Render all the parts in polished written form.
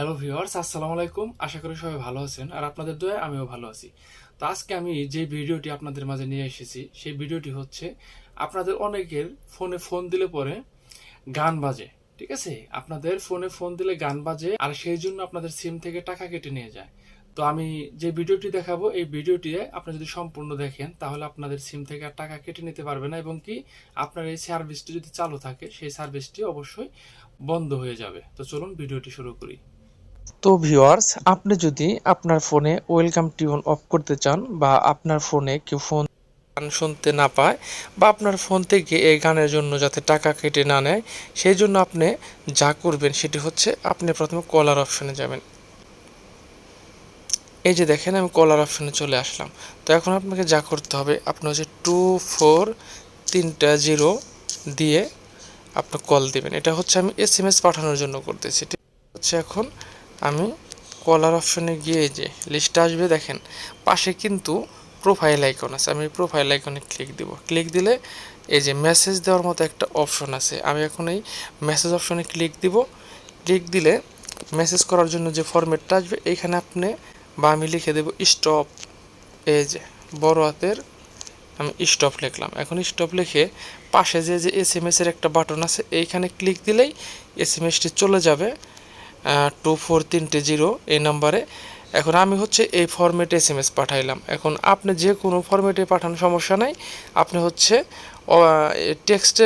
Hello viewers, আসসালামু আলাইকুম। আশা করি সবাই ভালো আছেন আর আপনাদের দয়ায় আমিও ভালো আছি। তো আজকে আমি যে ভিডিওটি আপনাদের মাঝে নিয়ে এসেছি সেই ভিডিওটি হচ্ছে আপনাদের অনেকের ফোনে ফোন দিলে পরে গান বাজে। ঠিক আছে, আপনাদের ফোনে ফোন দিলে গান বাজে আর সেই জন্য আপনাদের সিম থেকে টাকা কেটে নিয়ে যায়। তো আমি যে ভিডিওটি দেখাবো এই ভিডিওটি আপনি যদি সম্পূর্ণ দেখেন তাহলে আপনাদের সিম থেকে আর টাকা কেটে নিতে পারবে না এবং কি আপনার এই সার্ভিসটি যদি চালু থাকে সেই সার্ভিসটি অবশ্যই বন্ধ হয়ে যাবে। তো চলুন ভিডিওটি শুরু করি। তো ভিউয়ার্স, আপনি যদি আপনার ফোনে ওয়েলকাম টিউন অফ করতে চান বা আপনার ফোনে কেউ ফোন গান শুনতে না পায় বা আপনার ফোন থেকে এই গানের জন্য যাতে টাকা কেটে না নেয়, সেই জন্য আপনি যা করবেন সেটি হচ্ছে আপনি প্রথমে কলার অপশনে যাবেন। এই যে দেখেন আমি কলার অপশনে চলে আসলাম। তো এখন আপনাকে যা করতে হবে, আপনি হচ্ছে 2430 দিয়ে আপনি কল দিবেন। এটা হচ্ছে আমি SMS পাঠানোর জন্য করতেছি। ঠিক হচ্ছে এখন আমি কলার অপশনে গিয়ে যে লিস্ট আসবে দেখেন পাশে কিন্তু প্রোফাইল আইকন আছে। আমি প্রোফাইল আইকনে ক্লিক দিব। ক্লিক দিলে এই যে মেসেজ দেওয়ার মতো একটা অপশন আছে, আমি এখন এই মেসেজ অপশনে ক্লিক দিব। ক্লিক দিলে মেসেজ করার জন্য যে ফরম্যাটটা আসবে এইখানে আপনি বা আমি লিখে দেব স্টপ। এই যে বড় হাতের আমি স্টপ লিখলাম। এখন স্টপ লিখে পাশে যে যে SMS এর একটা বাটন আছে এইখানে ক্লিক দিলেই SMSটি চলে যাবে 2430 এই নাম্বারে। এখন আমি হচ্ছে এই ফরম্যাটে SMS পাঠাইলাম। এখন আপনি যে কোনো ফরম্যাটে পাঠান সমস্যা নাই। আপনি হচ্ছে টেক্সটে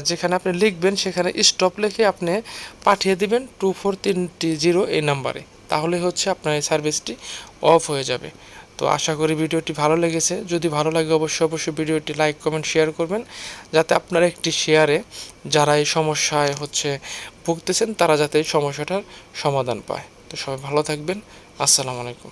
যেখানে আপনি লিখবেন সেখানে স্টপ লিখে আপনি পাঠিয়ে দিবেন 2430 এই নাম্বারে। তাহলে হচ্ছে আপনার এই সার্ভিসটি অফ হয়ে যাবে। তো আশা করি ভিডিওটি ভালো লেগেছে। যদি ভালো লাগে অবশ্যই ভিডিওটি লাইক কমেন্ট শেয়ার করবেন, যাতে আপনার একটি শেয়ারে যারা এই সমস্যায় হচ্ছে ভুগতেছেন তারা যাতে এই সমস্যাটার সমাধান পায়। তো সবাই ভালো থাকবেন। আসসালামু আলাইকুম।